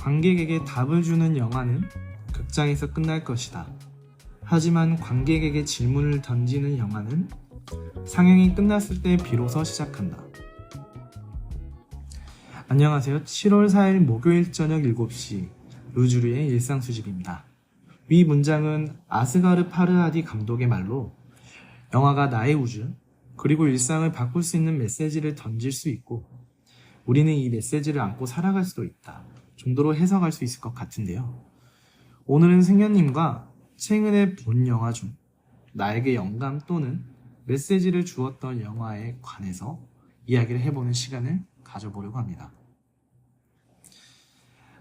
관객에게 답을 주는 영화는 극장에서 끝날 것이다. 하지만 관객에게 질문을 던지는 영화는 상영이 끝났을 때 비로소 시작한다. 안녕하세요. 7월 4일 목요일 저녁 7시 루주르의 일상수집입니다. 위 문장은 아스가르 파르하디 감독의 말로 영화가 나의 우주 그리고 일상을 바꿀 수 있는 메시지를 던질 수 있고 우리는 이 메시지를 안고 살아갈 수도 있다 정도로 해석할 수 있을 것 같은데요. 오늘은 승현님과 최근에 본 영화 중 나에게 영감 또는 메시지를 주었던 영화에 관해서 이야기를 해보는 시간을 가져보려고 합니다.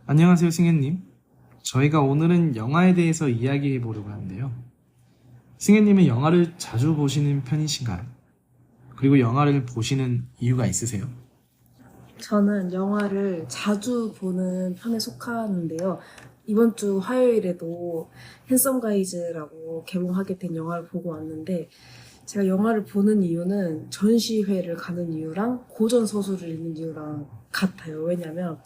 안녕하세요, 승현님. 저희가 오늘은 영화에 대해서 이야기해 보려고 하는데요. 승현님은 영화를 자주 보시는 편이신가요? 그리고 영화를 보시는 이유가 있으세요? 저는 영화를 자주 보는 편에 속하는데요. 이번 주 화요일에도 핸섬 가이즈라고 개봉하게 된 영화를 보고 왔는데 제가 영화를 보는 이유는 전시회를 가는 이유랑 고전 소설을 읽는 이유랑 같아요. 왜냐면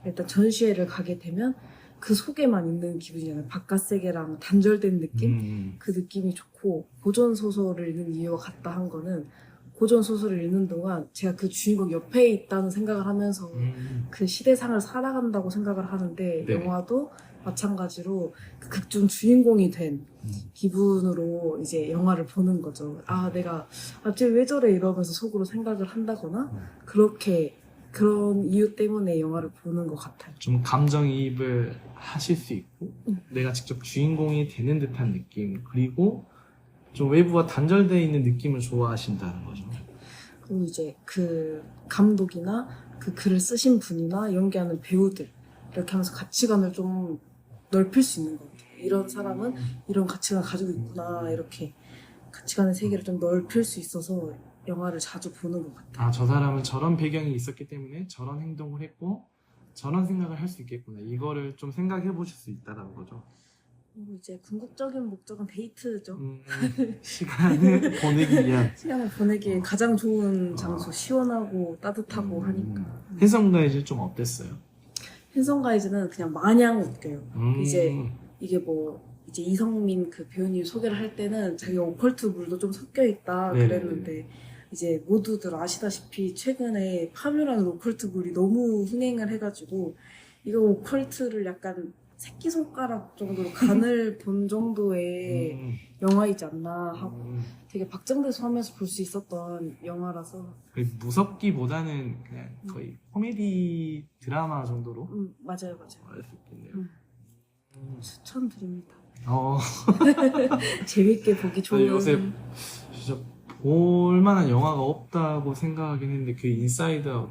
일단 전시회를 가게 되면 그 속에만 있는 기분이잖아요. 바깥 세계랑 단절된 느낌? 그 느낌이 좋고 고전 소설을 읽는 이유가 같다 한 거는 고전 소설을 읽는 동안 제가 그 주인공 옆에 있다는 생각을 하면서 그 시대상을 살아간다고 생각을 하는데 네. 영화도 마찬가지로 그 극중 주인공이 된 기분으로 이제 영화를 보는 거죠. 아, 내가 쟤왜 저래 이러면서 속으로 생각을 한다거나 그렇게 그런 이유 때문에 영화를 보는 것 같아요. 좀 감정이입을 하실 수 있고 내가 직접 주인공이 되는 듯한 느낌 그리고 좀 외부와 단절되어 있는 느낌을 좋아하신다는 거죠. 그리고 이제 그 감독이나 그 글을 쓰신 분이나 연기하는 배우들 이렇게 하면서 가치관을 좀 넓힐 수 있는 것 같아요. 이런 사람은 이런 가치관을 가지고 있구나 이렇게 가치관의 세계를 좀 넓힐 수 있어서 영화를 자주 보는 것 같아요. 아, 저 사람은 저런 배경이 있었기 때문에 저런 행동을 했고 저런 생각을 할 수 있겠구나. 이거를 좀 생각해 보실 수 있다는 거죠. 그리고 이제 궁극적인 목적은 데이트죠. 시간을 보내기 위한. 시간을 보내기에 가장 좋은 장소, 시원하고 따뜻하고 하니까. 해성 가이즈 좀 어땠어요? 핸섬 가이즈는 그냥 마냥 웃겨요. 이제 이게 이제 이성민 그 배우님 소개를 할 때는 자기가 오컬트 물도 좀 섞여 있다 그랬는데 이제 모두들 아시다시피 최근에 파묘라는 오컬트 물이 너무 흥행을 해가지고 이거 오컬트를 약간 새끼손가락 정도로 간을 본 정도의 영화이지 않나 하고 되게 박장대소 하면서 볼 수 있었던 영화라서 무섭기보다는 그냥 거의 코미디 드라마 정도로 맞아요. 알 수 있겠네요. 추천드립니다. 어, 재밌게 보기 좋은 요새 진짜 볼만한 영화가 없다고 생각하긴 했는데 그 인사이드 아웃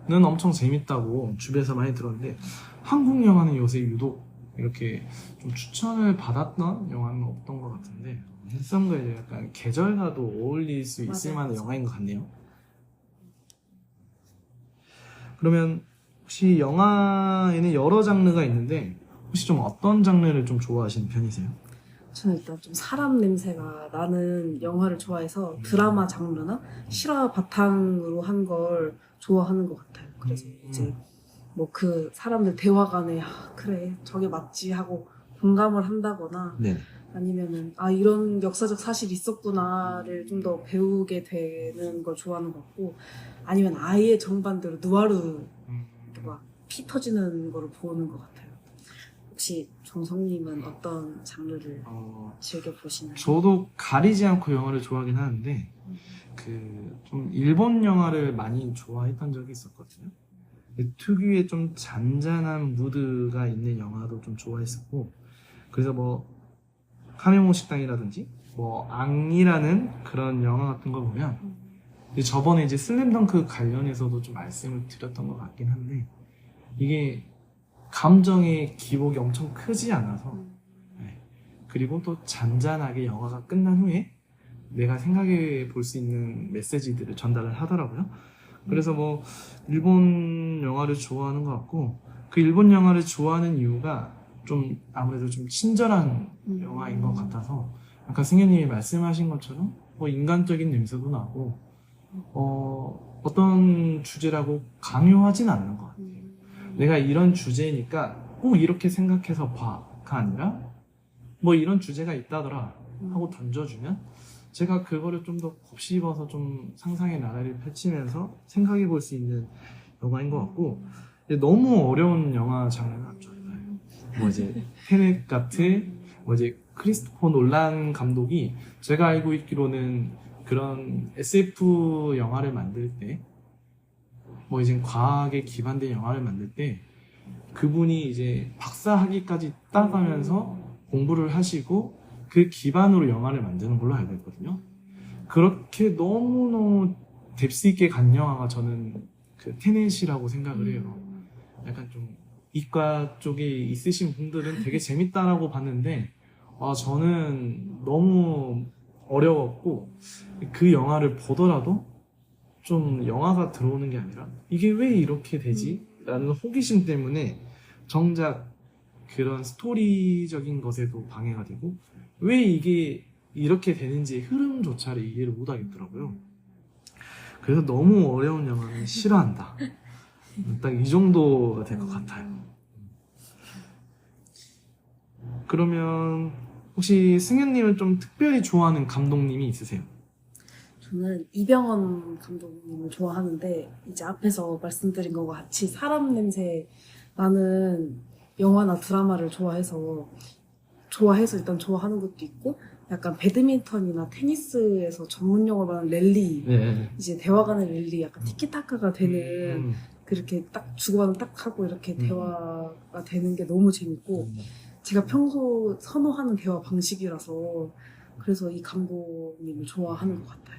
2는 엄청 재밌다고 주변에서 많이 들었는데 한국 영화는 요새 유독 이렇게 좀 추천을 받았던 영화는 없던 것 같은데 헬성과 이제 약간 계절과도 어울릴 수 있을 만한 영화인 것 같네요. 그러면 혹시 영화에는 여러 장르가 있는데 혹시 좀 어떤 장르를 좀 좋아하시는 편이세요? 저는 일단 좀 사람 냄새가 나는 영화를 좋아해서 드라마 장르나 실화 바탕으로 한 걸 좋아하는 것 같아요. 그래서 이제 그 사람들 대화 간에 그래 저게 맞지 하고 공감을 한다거나 네. 아니면은 이런 역사적 사실이 있었구나를 좀 더 배우게 되는 걸 좋아하는 것 같고 아니면 아예 정반대로 누아르 이렇게 막 피 터지는 거를 보는 것 같아요. 혹시 정성님은 어떤 장르를 즐겨 보시나요? 저도 가리지 않고 영화를 좋아하긴 하는데 그 좀 일본 영화를 많이 좋아했던 적이 있었거든요. 특유의 좀 잔잔한 무드가 있는 영화도 좀 좋아했었고 그래서 카메모 식당이라든지 앙이라는 그런 영화 같은 거 보면 저번에 이제 슬램덩크 관련해서도 좀 말씀을 드렸던 것 같긴 한데 이게 감정의 기복이 엄청 크지 않아서 그리고 또 잔잔하게 영화가 끝난 후에 내가 생각해 볼 수 있는 메시지들을 전달을 하더라고요. 그래서 일본 영화를 좋아하는 것 같고 그 일본 영화를 좋아하는 이유가 좀 아무래도 좀 친절한 영화인 것 같아서 아까 승현님이 말씀하신 것처럼 인간적인 냄새도 나고 어떤 주제라고 강요하진 않는 것 같아요. 내가 이런 주제니까 꼭 이렇게 생각해서 봐가 아니라 뭐 이런 주제가 있다더라 하고 던져주면 제가 그거를 좀 더 곱씹어서 좀 상상의 나래를 펼치면서 생각해 볼 수 있는 영화인 것 같고 너무 어려운 영화 장르는 안 좋아해요. 뭐 이제 테넷 같은 뭐 이제 크리스토퍼 놀란 감독이 제가 알고 있기로는 그런 SF 영화를 만들 때 뭐 이제 과학에 기반된 영화를 만들 때 그분이 이제 박사 학위까지 따가면서 공부를 하시고 그 기반으로 영화를 만드는 걸로 알고 있거든요. 그렇게 너무너무 뎁스 있게 간 영화가 저는 그 테넷이라고 생각을 해요. 약간 좀 이과 쪽에 있으신 분들은 되게 재밌다라고 봤는데 저는 너무 어려웠고 그 영화를 보더라도 좀 영화가 들어오는 게 아니라 이게 왜 이렇게 되지? 라는 호기심 때문에 정작 그런 스토리적인 것에도 방해가 되고 왜 이게 이렇게 되는지 흐름조차를 이해를 못 하겠더라고요. 그래서 너무 어려운 영화는 싫어한다. 딱 이 정도가 될 것 같아요. 그러면 혹시 승현님은 좀 특별히 좋아하는 감독님이 있으세요? 저는 이병헌 감독님을 좋아하는데 이제 앞에서 말씀드린 것과 같이 사람 냄새 나는 영화나 드라마를 좋아해서 일단 좋아하는 것도 있고 약간 배드민턴이나 테니스에서 전문 용어로 하는 랠리 네. 이제 대화간의 랠리 약간 티키타카가 되는 그렇게 딱 주고받으면 딱 하고 이렇게 대화가 되는 게 너무 재밌고 제가 평소 선호하는 대화 방식이라서 그래서 이 감독님을 좋아하는 것 같아요.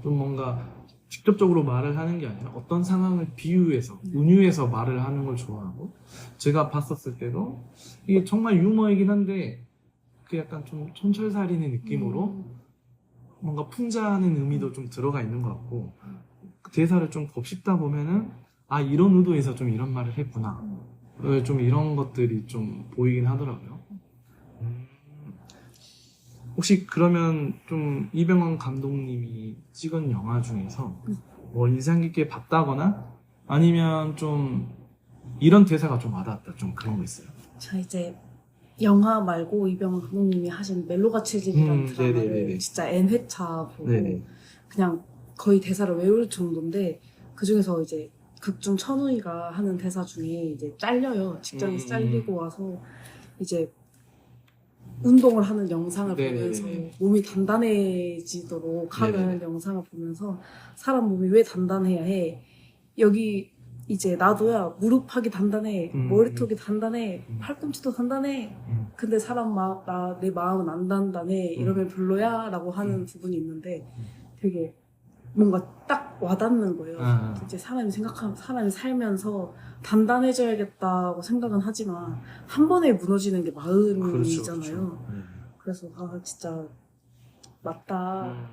좀 뭔가 직접적으로 말을 하는 게 아니라 어떤 상황을 비유해서 은유해서 말을 하는 걸 좋아하고 제가 봤었을 때도 이게 정말 유머이긴 한데 그 약간 좀 촌철살인의 느낌으로 뭔가 풍자하는 의미도 좀 들어가 있는 것 같고 그 대사를 좀 곱씹다 보면은 이런 의도에서 좀 이런 말을 했구나 좀 이런 것들이 좀 보이긴 하더라고요. 혹시 그러면 좀 이병헌 감독님이 찍은 영화 중에서 뭐 인상 깊게 봤다거나 아니면 좀 이런 대사가 좀 와닿았다 좀 그런 거 있어요? 저 이제 영화 말고 이병헌 감독님이 하신 멜로가 칠집이라는 드라마를 네네네네. 진짜 N회차 보고 네네. 그냥 거의 대사를 외울 정도인데 그 중에서 이제 극중 천우희가 하는 대사 중에 이제 잘려요. 직장에서 잘리고 와서 이제 운동을 하는 영상을 네네네. 보면서 몸이 단단해지도록 하는 네네네. 영상을 보면서 사람 몸이 왜 단단해야 해? 여기 이제 나도야 무릎팍이 단단해, 머리턱이 단단해, 팔꿈치도 단단해. 근데 내 마음은 안 단단해. 이러면 별로야? 라고 하는 부분이 있는데 되게 뭔가 딱 와닿는 거예요. 이제 사람이 살면서 단단해져야겠다고 생각은 하지만 한 번에 무너지는 게 마음이잖아요. 그렇죠. 그래서 진짜 맞다.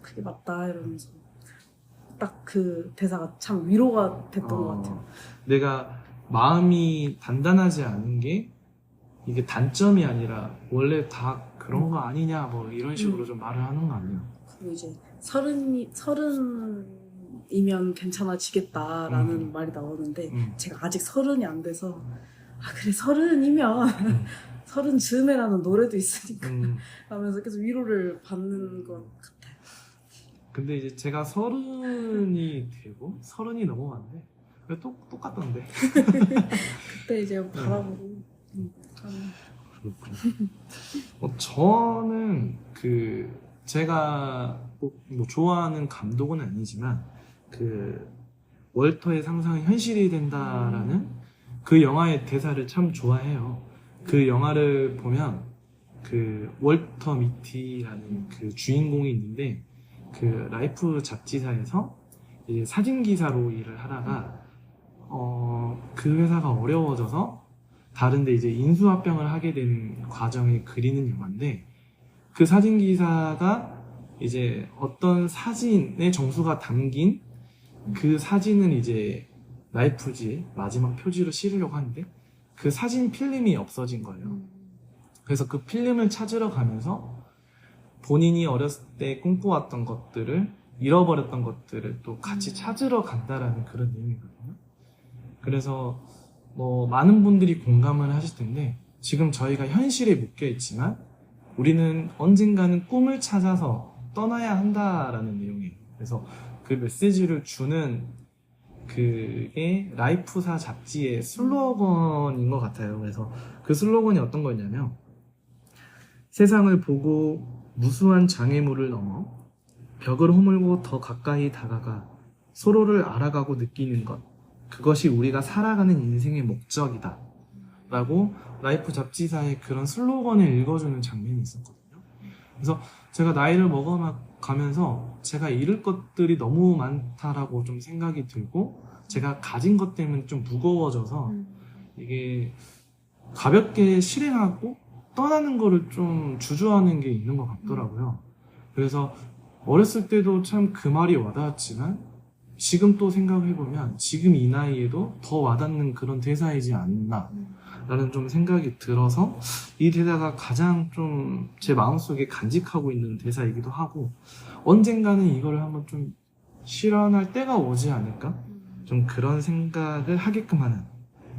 그게 맞다 이러면서 딱 그 대사가 참 위로가 됐던 것 같아요. 내가 마음이 단단하지 않은 게 이게 단점이 아니라 원래 다 그런 거 아니냐 뭐 이런 식으로 좀 말을 하는 거 아니에요? 그리고 이제 서른이면 괜찮아지겠다라는 말이 나오는데 제가 아직 30이 안 돼서 그래 30이면 30 즈음에라는 노래도 있으니까 하면서 계속 위로를 받는 것 같아요. 근데 이제 제가 30이 되고 30이 넘어갔는데 왜 똑같던데? 그때 이제 바라보고 그렇군요. 저는 제가 뭐 좋아하는 감독은 아니지만 월터의 상상은 현실이 된다라는 그 영화의 대사를 참 좋아해요. 그 영화를 보면 월터 미티라는 주인공이 있는데 라이프 잡지사에서 이제 사진기사로 일을 하다가 그 회사가 어려워져서 다른데 이제 인수합병을 하게 된 과정을 그리는 영화인데 그 사진기사가 이제 어떤 사진의 정수가 담긴 그 사진을 이제 라이프지에 마지막 표지로 실으려고 하는데 그 사진 필름이 없어진 거예요. 그래서 그 필름을 찾으러 가면서 본인이 어렸을 때 꿈꿔왔던 것들을 잃어버렸던 것들을 또 같이 찾으러 간다라는 그런 의미거든요. 그래서 많은 분들이 공감을 하실 텐데 지금 저희가 현실에 묶여 있지만 우리는 언젠가는 꿈을 찾아서 떠나야 한다라는 내용이에요. 그래서 그 메시지를 주는 그게 라이프사 잡지의 슬로건인 것 같아요. 그래서 그 슬로건이 어떤 거였냐면 세상을 보고 무수한 장애물을 넘어 벽을 허물고 더 가까이 다가가 서로를 알아가고 느끼는 것, 그것이 우리가 살아가는 인생의 목적이다 라고 라이프 잡지사의 그런 슬로건을 읽어주는 장면이 있었거든요. 그래서 제가 나이를 먹어가면서 제가 잃을 것들이 너무 많다라고 좀 생각이 들고 제가 가진 것 때문에 좀 무거워져서 이게 가볍게 실행하고 떠나는 거를 좀 주저하는 게 있는 것 같더라고요. 그래서 어렸을 때도 참 그 말이 와닿았지만 지금 또 생각해보면 지금 이 나이에도 더 와닿는 그런 대사이지 않나 라는 좀 생각이 들어서 이 대사가 가장 좀 제 마음속에 간직하고 있는 대사이기도 하고 언젠가는 이거를 한번 좀 실현할 때가 오지 않을까? 좀 그런 생각을 하게끔 하는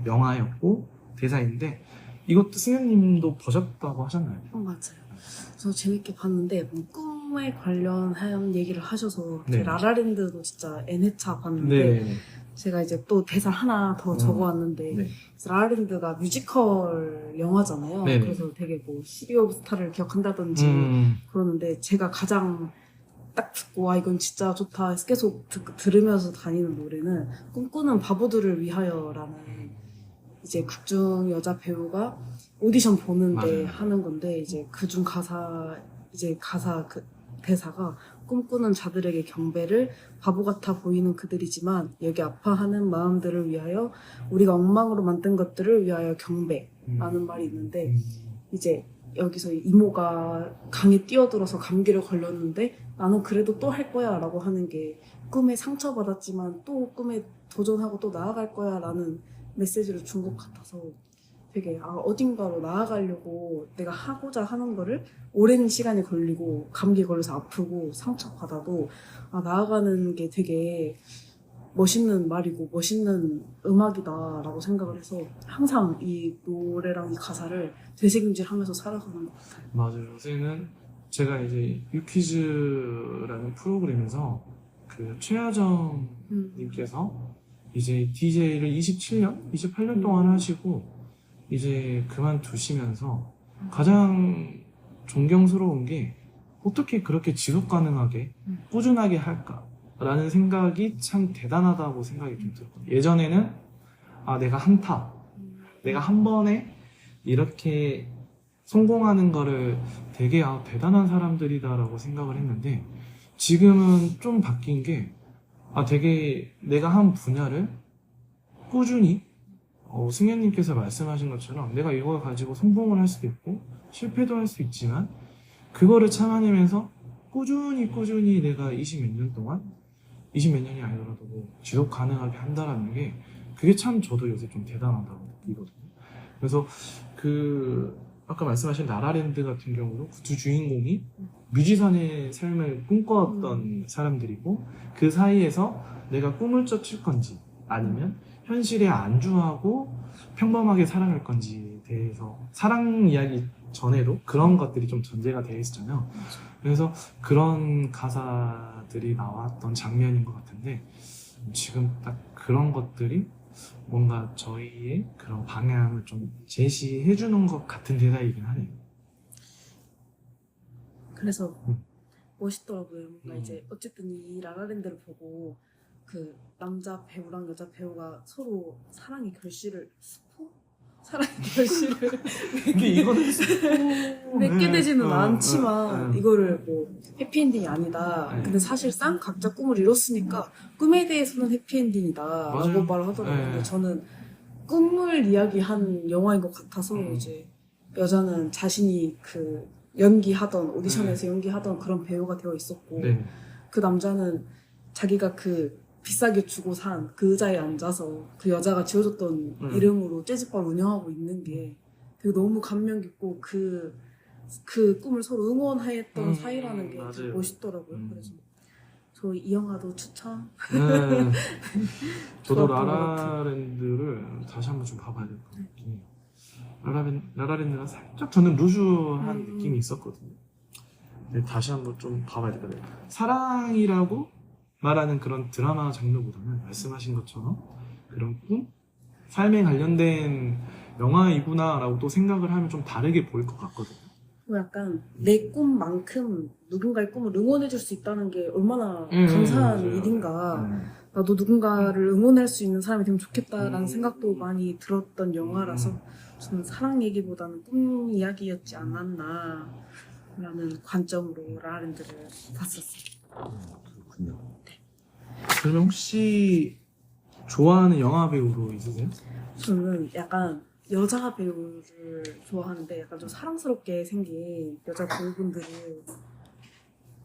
영화였고 대사인데 이것도 승현님도 보셨다고 하셨나요? 맞아요. 저 재밌게 봤는데 뭐 꿈에 관련한 얘기를 하셔서 네. 라라랜드도 진짜 N회차 봤는데 네. 제가 이제 또 대사 하나 더 적어왔는데 네. 라라랜드가 뮤지컬 영화잖아요. 네네. 그래서 되게 뭐 시리 오브 스타를 기억한다든지 그러는데 제가 가장 딱 듣고 와 이건 진짜 좋다 해서 계속 들으면서 다니는 노래는 꿈꾸는 바보들을 위하여라는 이제 극중 여자 배우가 오디션 보는데 맞아요. 하는 건데 이제 그중 가사 그 대사가 꿈꾸는 자들에게 경배를 바보 같아 보이는 그들이지만 여기 아파하는 마음들을 위하여 우리가 엉망으로 만든 것들을 위하여 경배라는 말이 있는데 이제 여기서 이모가 강에 뛰어들어서 감기를 걸렸는데 나는 그래도 또 할 거야 라고 하는 게 꿈에 상처받았지만 또 꿈에 도전하고 또 나아갈 거야 라는 메시지를 준 것 같아서 되게 어딘가로 나아가려고 내가 하고자 하는 거를 오랜 시간이 걸리고 감기 걸려서 아프고 상처받아도 나아가는 게 되게 멋있는 말이고 멋있는 음악이다 라고 생각을 해서 항상 이 노래랑 이 가사를 되새김질하면서 살아가는 것 같아요. 맞아요. 요새는 제가 이제 유퀴즈라는 프로그램에서 그 최하정 님께서 이제 DJ를 28년 동안 하시고 이제 그만두시면서 가장 존경스러운 게 어떻게 그렇게 지속 가능하게 꾸준하게 할까라는 생각이 참 대단하다고 생각이 좀 들거든요. 예전에는 내가 내가 한 번에 이렇게 성공하는 거를 되게 대단한 사람들이다라고 생각을 했는데 지금은 좀 바뀐 게 되게 내가 한 분야를 꾸준히 승현님께서 말씀하신 것처럼 내가 이걸 가지고 성공을 할 수도 있고 실패도 할 수 있지만 그거를 참아내면서 꾸준히 내가 20몇 년 동안 20몇 년이 아니더라도 뭐 지속 가능하게 한다라는 게 그게 참 저도 요새 좀 대단하다고 느끼거든요. 그래서 아까 말씀하신 라라랜드 같은 경우도 그 두 주인공이 뮤지션의 삶을 꿈꿔왔던 사람들이고 그 사이에서 내가 꿈을 쫓을 건지 아니면 현실에 안주하고 평범하게 살아갈 건지에 대해서 사랑 이야기 전에도 그런 것들이 좀 전제가 되어 있었잖아요. 그래서 그런 가사들이 나왔던 장면인 것 같은데 지금 딱 그런 것들이 뭔가 저희의 그런 방향을 좀 제시해 주는 것 같은 대사이긴 하네요. 그래서 멋있더라고요. 뭔가 이제 어쨌든 이 라라랜드를 보고 그 남자 배우랑 여자 배우가 서로 사랑의 결실을 근데 이거는 맺게 되지는 않지만 이거를 뭐 해피엔딩이 아니다. 근데 사실상 각자 꿈을 이뤘으니까 꿈에 대해서는 해피엔딩이다 라고 말을 하더라고요. 근데 저는 꿈을 이야기한 영화인 것 같아서 이제 여자는 자신이 그 연기하던 오디션에서 연기하던 그런 배우가 되어 있었고 그 남자는 자기가 그 비싸게 주고 산 그 의자에 앉아서 그 여자가 지어줬던 이름으로 재즈바를 운영하고 있는 게 되게 너무 감명 깊고 그 꿈을 서로 응원했던 사이라는 게 되게 멋있더라고요. 그래서 저 이 영화도 추천. 네. 저도 좋았던 것 라라랜드를 다시 한번 좀 봐봐야 될 것 같긴 해요. 라라랜드가 살짝 저는 루즈한 느낌이 있었거든요. 근데 다시 한번 좀 봐봐야 될 것 같아요. 사랑이라고 말하는 그런 드라마 장르보다는 말씀하신 것처럼 그런 꿈? 삶에 관련된 영화이구나라고 또 생각을 하면 좀 다르게 보일 것 같거든요. 뭐 약간 내 꿈만큼 누군가의 꿈을 응원해줄 수 있다는 게 얼마나 감사한 맞아요. 일인가. 나도 누군가를 응원할 수 있는 사람이 되면 좋겠다라는 음. 생각도 많이 들었던 영화라서 저는 사랑 얘기보다는 꿈 이야기였지 않았나 라는 관점으로 라라랜드를 봤었어요. 그렇군요. 그러면 혹시 좋아하는 영화 배우로 있으세요? 저는 약간 여자 배우를 좋아하는데 약간 좀 사랑스럽게 생긴 여자 배우분들을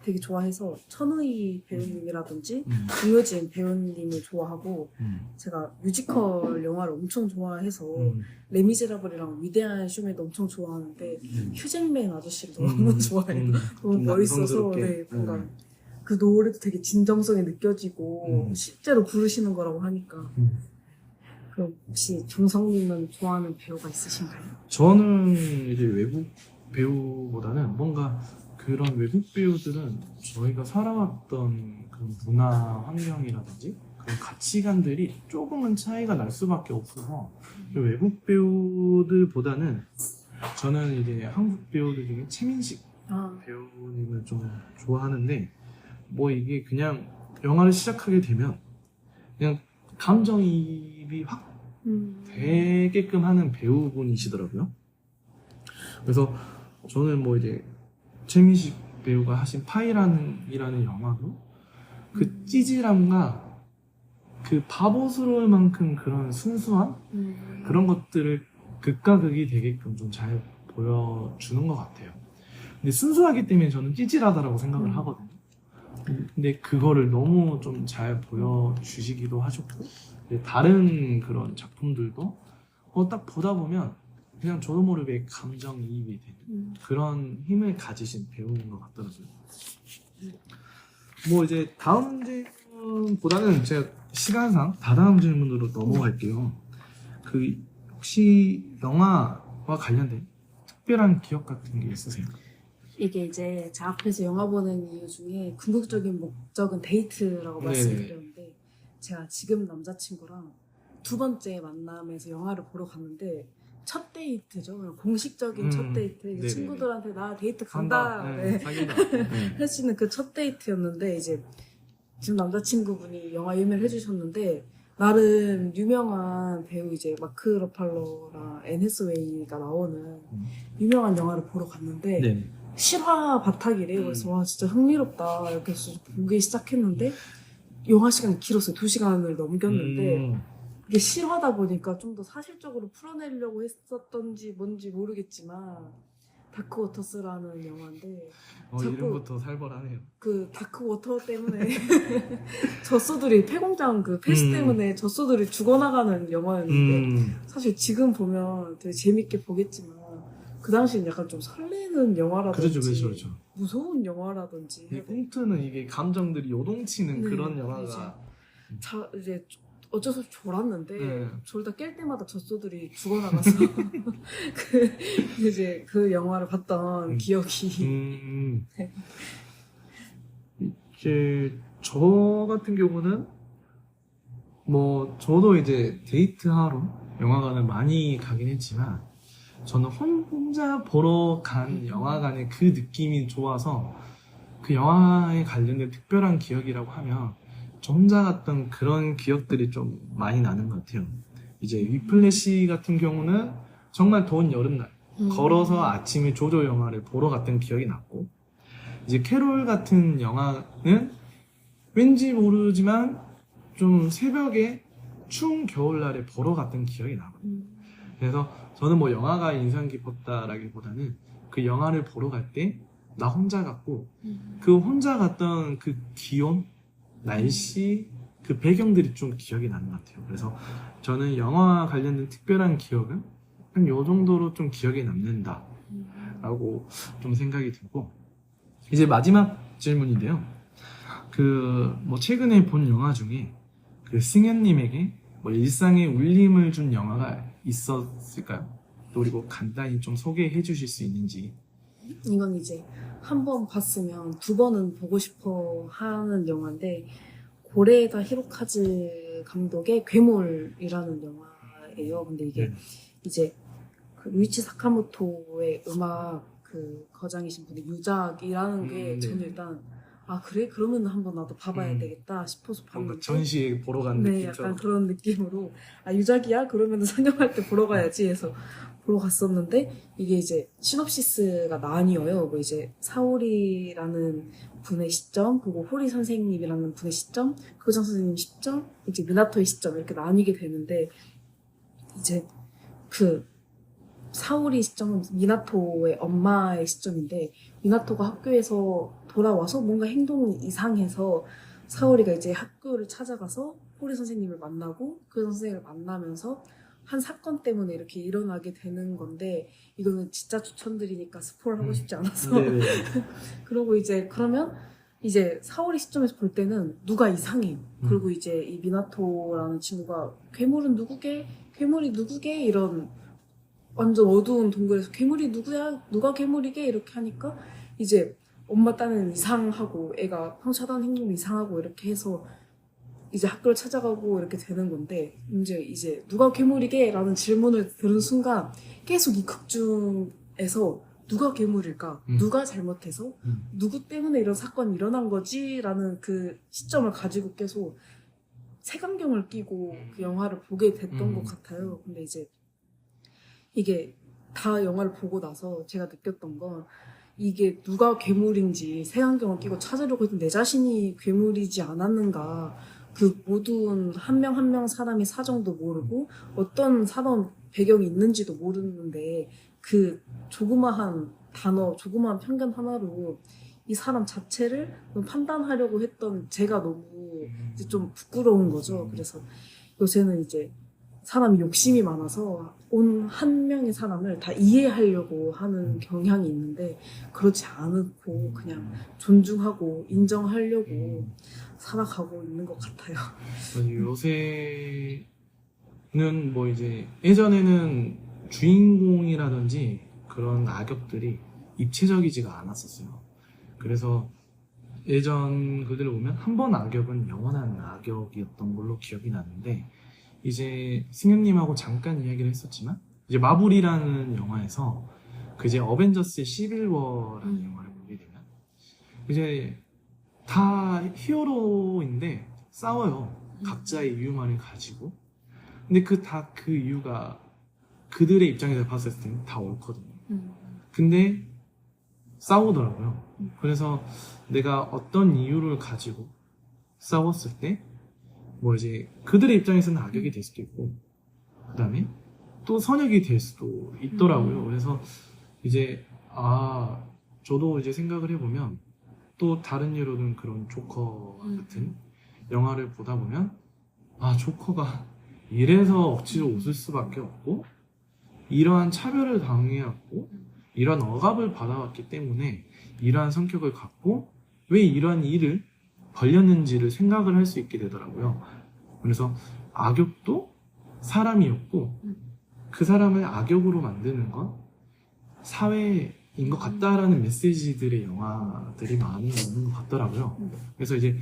되게 좋아해서 천우희 배우님이라든지 김효진 배우님을 좋아하고 제가 뮤지컬 영화를 엄청 좋아해서 레미제라블이랑 위대한 쇼맨도 엄청 좋아하는데 휴잭맨 아저씨를 너무 좋아해요. 너무 좀 멋있어서 남성스럽게. 네, 뭔가 그 노래도 되게 진정성이 느껴지고 실제로 부르시는 거라고 하니까. 그럼 혹시 정성님은 좋아하는 배우가 있으신가요? 저는 이제 외국 배우보다는 뭔가 그런 외국 배우들은 저희가 살아왔던 그런 문화 환경이라든지 그런 가치관들이 조금은 차이가 날 수밖에 없어서 외국 배우들보다는 저는 이제 한국 배우들 중에 최민식 배우님을 좀 좋아하는데 뭐 이게 그냥 영화를 시작하게 되면 그냥 감정이입이 확 되게끔 하는 배우분이시더라고요. 그래서 저는 뭐 이제 최민식 배우가 하신 파이란이라는 영화도 그 찌질함과 그 바보스러울 만큼 그런 순수한 그런 것들을 극과 극이 되게끔 좀 잘 보여주는 것 같아요. 근데 순수하기 때문에 저는 찌질하다라고 생각을 하거든요. 근데 그거를 너무 좀 잘 보여주시기도 하셨고 다른 그런 작품들도 딱 보다 보면 그냥 저도 모르게 감정이입이 되는 그런 힘을 가지신 배우인 것 같더라고요. 뭐 이제 다음 질문보다는 제가 시간상 다다음 질문으로 넘어갈게요. 그 혹시 영화와 관련된 특별한 기억 같은 게 있으세요? 이게 이제 제 앞에서 영화 보는 이유 중에 궁극적인 목적은 데이트라고 말씀드렸는데 제가 지금 남자친구랑 두 번째 만남에서 영화를 보러 갔는데 첫 데이트죠. 공식적인 첫 데이트. 이제 친구들한테 나 데이트 간다. 사귄다. 할 수 있는 그 첫 데이트였는데 이제 지금 남자친구분이 영화 예매를 해주셨는데 나름 유명한 배우 이제 마크 러팔러랑 앤 해스웨이가 나오는 유명한 영화를 보러 갔는데 실화 바탕이래요. 그래서 와 진짜 흥미롭다 이렇게 해서 보기 시작했는데 영화 시간이 길었어요. 2시간을 넘겼는데 이게 실화다 보니까 좀 더 사실적으로 풀어내려고 했었던지 뭔지 모르겠지만 다크워터스라는 영화인데 자꾸 이름부터 살벌하네요. 그 다크워터 때문에 젖소들이 폐공장 그 폐수 때문에 젖소들이 죽어나가는 영화였는데 사실 지금 보면 되게 재밌게 보겠지만 그 당시엔 약간 좀 설레는 영화라든지 그렇죠. 무서운 영화라든지 이 꽁트는 이게 감정들이 요동치는 그런 영화가 이제 어쩔 수 없이 졸았는데 졸다 깰 때마다 젖소들이 죽어나가서 이제 그 영화를 봤던 기억이 이제 저 같은 경우는 뭐 저도 이제 데이트하러 영화관을 많이 가긴 했지만 저는 혼자 보러 간 영화관의 그 느낌이 좋아서 그 영화에 관련된 특별한 기억이라고 하면 저 혼자 갔던 그런 기억들이 좀 많이 나는 것 같아요. 이제 위플래시 같은 경우는 정말 더운 여름날 걸어서 아침에 조조 영화를 보러 갔던 기억이 났고 이제 캐롤 같은 영화는 왠지 모르지만 좀 새벽에 추운 겨울날에 보러 갔던 기억이 나거든요. 그래서 저는 뭐 영화가 인상 깊었다라기보다는 그 영화를 보러 갈 때 나 혼자 갔고 그 혼자 갔던 그 기온, 날씨, 그 배경들이 좀 기억이 나는 것 같아요. 그래서 저는 영화와 관련된 특별한 기억은 한 요 정도로 좀 기억에 남는다 라고 좀 생각이 들고 이제 마지막 질문인데요. 그 뭐 최근에 본 영화 중에 그 승현님에게 뭐 일상에 울림을 준 영화가 있었을까요? 그리고 간단히 좀 소개해 주실 수 있는지. 이건 이제 한 번 봤으면 두 번은 보고 싶어 하는 영화인데 고레에다 히로카즈 감독의 괴물이라는 영화예요. 근데 이게 네. 이제 그 루이치 사카모토의 음악 그 거장이신 분의 유작이라는 게 네. 저는 일단 아 그래? 그러면 한번 나도 봐봐야 음. 되겠다 싶어서 뭔가 봤는데 전시회 보러 가는 네, 느낌처럼. 약간 그런 느낌으로 아 유작이야? 그러면 상영할 때 보러 가야지 해서 보러 갔었는데 이게 이제 시놉시스가 나뉘어요. 뭐 이제 사오리라는 분의 시점, 그리고 호리 선생님이라는 분의 시점, 교장 선생님 시점, 이제 미나토의 시점 이렇게 나뉘게 되는데 이제 그 사오리 시점은 미나토의 엄마의 시점인데 미나토가 학교에서 돌아와서 뭔가 행동이 이상해서 사오리가 이제 학교를 찾아가서 호리 선생님을 만나고 그 선생님을 만나면서 한 사건 때문에 이렇게 일어나게 되는 건데 이거는 진짜 추천드리니까 스포를 하고 싶지 않아서 네네. 그리고 이제 그러면 이제 사오리 시점에서 볼 때는 누가 이상해. 그리고 이제 이 미나토라는 친구가 괴물은 누구게? 괴물이 누구게? 이런 완전 어두운 동굴에서 괴물이 누구야? 누가 괴물이게? 이렇게 하니까 이제 엄마 딴에는 이상하고 애가 평소 하던 행동이 이상하고 이렇게 해서 이제 학교를 찾아가고 이렇게 되는 건데 이제 누가 괴물이게? 라는 질문을 들은 순간 계속 이 극 중에서 누가 괴물일까? 누가 잘못해서? 누구 때문에 이런 사건이 일어난 거지? 라는 그 시점을 가지고 계속 색안경을 끼고 그 영화를 보게 됐던 것 같아요. 근데 이제 이게 다 영화를 보고 나서 제가 느꼈던 건 이게 누가 괴물인지 색안경을 끼고 찾으려고 했던 내 자신이 괴물이지 않았는가. 그 모든 한 명 한 명 사람의 사정도 모르고 어떤 사람 배경이 있는지도 모르는데 그 조그마한 단어, 조그마한 편견 하나로 이 사람 자체를 판단하려고 했던 제가 너무 이제 좀 부끄러운 거죠. 그래서 요새는 이제 사람이 욕심이 많아서 온 한 명의 사람을 다 이해하려고 하는 경향이 있는데 그렇지 않고 그냥 존중하고 인정하려고 살아가고 있는 것 같아요. 요새는 뭐 이제 예전에는 주인공이라든지 그런 악역들이 입체적이지가 않았었어요. 그래서 예전 글들을 보면 한 번 악역은 영원한 악역이었던 걸로 기억이 나는데 이제 승현님하고 잠깐 이야기를 했었지만 이제 마블이라는 영화에서 그 이제 어벤져스의 시빌워라는 영화를 보게 되면 이제 다 히어로인데 싸워요. 각자의 이유만을 가지고. 근데 그 이유가 그들의 입장에서 봤을 때는 다 옳거든요. 근데 싸우더라고요. 그래서 내가 어떤 이유를 가지고 싸웠을 때 뭐 이제 그들의 입장에서는 악역이 될 수도 있고 그 다음에 또 선역이 될 수도 있더라고요. 그래서 이제 저도 이제 생각을 해보면 또 다른 예로는 그런 조커 같은 영화를 보다 보면 조커가 이래서 억지로 웃을 수밖에 없고 이러한 차별을 당해왔고 이러한 억압을 받아왔기 때문에 이러한 성격을 갖고 왜 이러한 일을 벌렸는지를 생각을 할 수 있게 되더라고요. 그래서 악역도 사람이었고 그 사람을 악역으로 만드는 건 사회인 것 같다라는 메시지들의 영화들이 많이 있는 것 같더라고요. 그래서 이제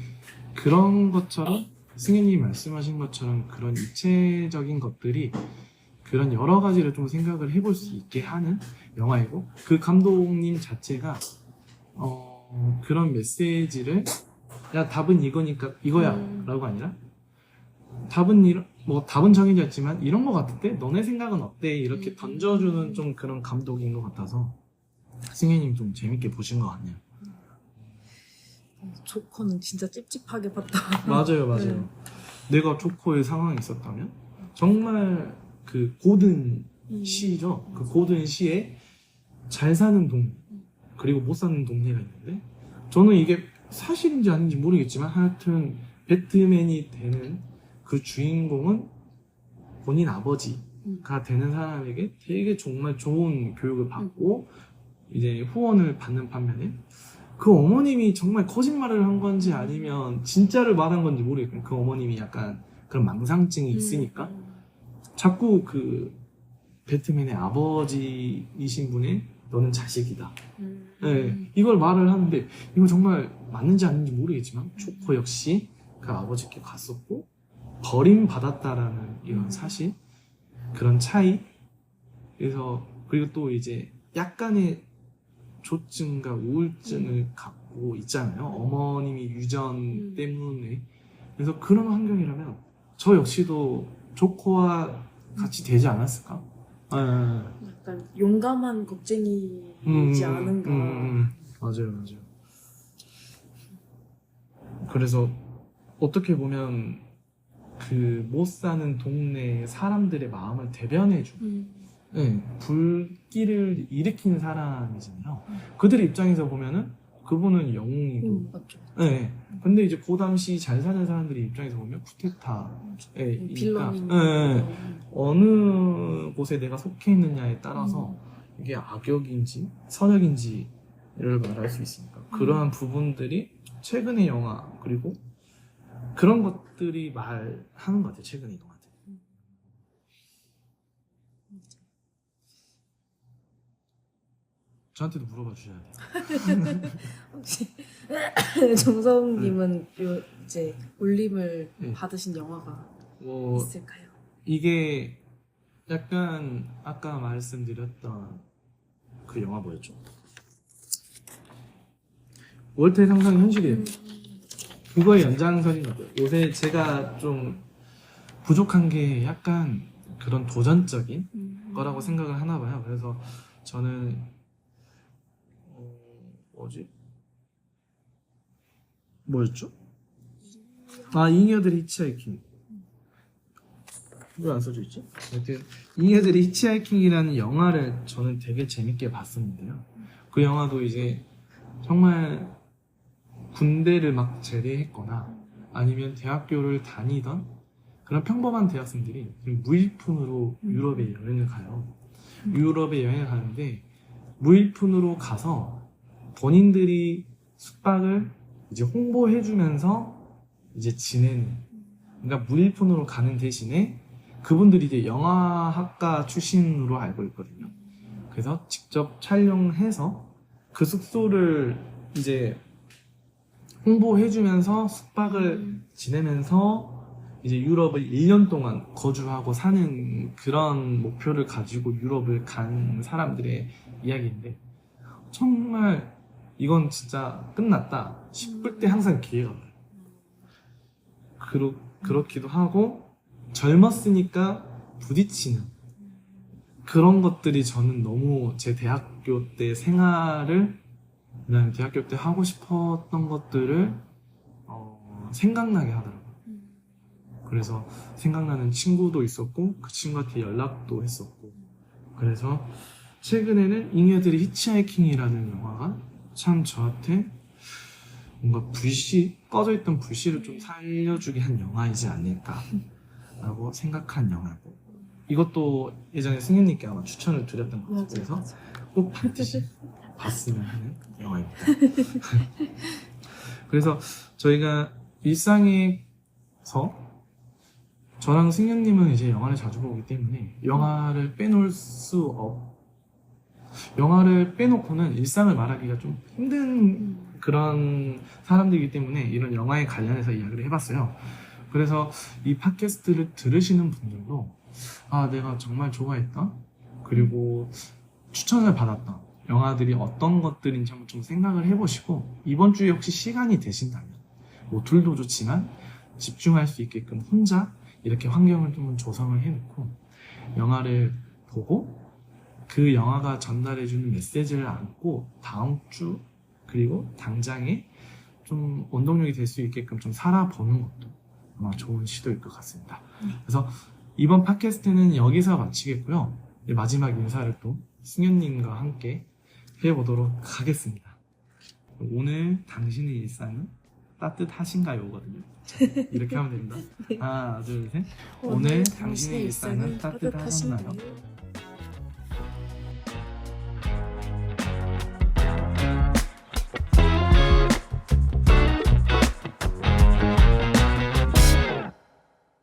그런 것처럼 승현님이 말씀하신 것처럼 그런 입체적인 것들이 그런 여러 가지를 좀 생각을 해볼 수 있게 하는 영화이고 그 감독님 자체가 그런 메시지를 야 답은 이거야 라고 아니라 답은 정해져 있지만 이런 거 같은데 너네 생각은 어때? 이렇게 던져주는 좀 그런 감독인 것 같아서 승현님 좀 재밌게 보신 것 같네요. 조커는 진짜 찝찝하게 봤다. 맞아요. 네. 내가 조커의 상황이 있었다면 정말 그 고든 시죠. 그 고든 시에 잘 사는 동네 그리고 못 사는 동네가 있는데 저는 이게 사실인지 아닌지 모르겠지만 하여튼 배트맨이 되는 그 주인공은 본인 아버지가 되는 사람에게 되게 정말 좋은 교육을 받고 이제 후원을 받는 반면에 그 어머님이 정말 거짓말을 한 건지 아니면 진짜를 말한 건지 모르겠고 그 어머님이 약간 그런 망상증이 있으니까 자꾸 그 배트맨의 아버지이신 분의 너는 자식이다. 네, 이걸 말을 하는데 이거 정말 맞는지 아닌지 모르겠지만 조커 역시 그 아버지께 갔었고 버림받았다라는 이런 사실 그런 차이 그래서 그리고 또 이제 약간의 조증과 우울증을 갖고 있잖아요. 어머님이 유전 때문에 그래서 그런 환경이라면 저 역시도 조커와 같이 되지 않았을까? 약간 용감한 겁쟁이이지 않은가. 맞아요, 맞아요. 그래서 어떻게 보면 그 못 사는 동네 사람들의 마음을 대변해주고 네, 불길을 일으키는 사람이잖아요. 그들의 입장에서 보면은 그분은 영웅이고 맞죠. 네. 근데 이제 그 당시 잘 사는 사람들의 입장에서 보면 쿠데타에 빌런인 어느 곳에 내가 속해 있느냐에 따라서 이게 악역인지 선역인지를 말할 수 있으니까 그러한 부분들이 최근의 영화 그리고 그런 것들이 말하는 것 같아요. 최근의 영화들. 저한테도 물어봐 주셔야 돼요. 혹시 정성님은 요 이제 올림을 받으신 영화가 뭐 있을까요? 이게 약간 아까 말씀드렸던 그 영화 뭐였죠? 월터의 상상이 현실이에요. 그거의 연장선인 것 같아요. 요새 제가 좀 부족한 게 약간 그런 도전적인 거라고 생각을 하나 봐요. 그래서 저는 뭐였죠? 잉여들의 히치하이킹. 왜 안 써져 있지? 하여튼 잉여들의 히치하이킹이라는 영화를 저는 되게 재밌게 봤었는데요. 그 영화도 이제 정말 군대를 막 제대했거나 아니면 대학교를 다니던 그런 평범한 대학생들이 무일푼으로 유럽에 여행을 가요. 유럽에 여행을 가는데 무일푼으로 가서 본인들이 숙박을 이제 홍보해주면서 이제 지내는 그러니까 무일푼으로 가는 대신에 그분들이 이제 영화학과 출신으로 알고 있거든요. 그래서 직접 촬영해서 그 숙소를 이제 홍보해주면서 숙박을 지내면서 이제 유럽을 1년 동안 거주하고 사는 그런 목표를 가지고 유럽을 간 사람들의 이야기인데 정말 이건 진짜 끝났다 싶을 때 항상 기회가 와요. 그렇기도 하고 젊었으니까 부딪히는 그런 것들이 저는 너무 제 대학교 때 생활을 그다음에 대학교 때 하고 싶었던 것들을 생각나게 하더라고요. 그래서 생각나는 친구도 있었고 그 친구한테 연락도 했었고 그래서 최근에는 잉여들의 히치하이킹이라는 영화가 참 저한테 뭔가 꺼져있던 불씨를 좀 살려주게 한 영화이지 않을까라고 생각한 영화고 이것도 예전에 승현님께 아마 추천을 드렸던 것 같아요. 그래서 꼭 반드시 봤으면 하는 영화입니다. 그래서 저희가 일상에서 저랑 승현님은 이제 영화를 자주 보기 때문에 영화를 빼놓고는 일상을 말하기가 좀 힘든 그런 사람들이기 때문에 이런 영화에 관련해서 이야기를 해봤어요. 그래서 이 팟캐스트를 들으시는 분들도 내가 정말 좋아했던 그리고 추천을 받았던 영화들이 어떤 것들인지 한번 좀 생각을 해보시고 이번 주에 혹시 시간이 되신다면 뭐 둘도 좋지만 집중할 수 있게끔 혼자 이렇게 환경을 좀 조성을 해놓고 영화를 보고 그 영화가 전달해주는 메시지를 안고 다음 주 그리고 당장에 좀 원동력이 될 수 있게끔 좀 살아보는 것도 아마 좋은 시도일 것 같습니다. 그래서 이번 팟캐스트는 여기서 마치겠고요. 마지막 인사를 또 승현님과 함께 해보도록 하겠습니다. 오늘 당신의 일상은 따뜻하신가요?거든요. 이렇게 하면 됩니다. 하나, 둘, 셋. 오늘 당신의 일상은 따뜻하신가요?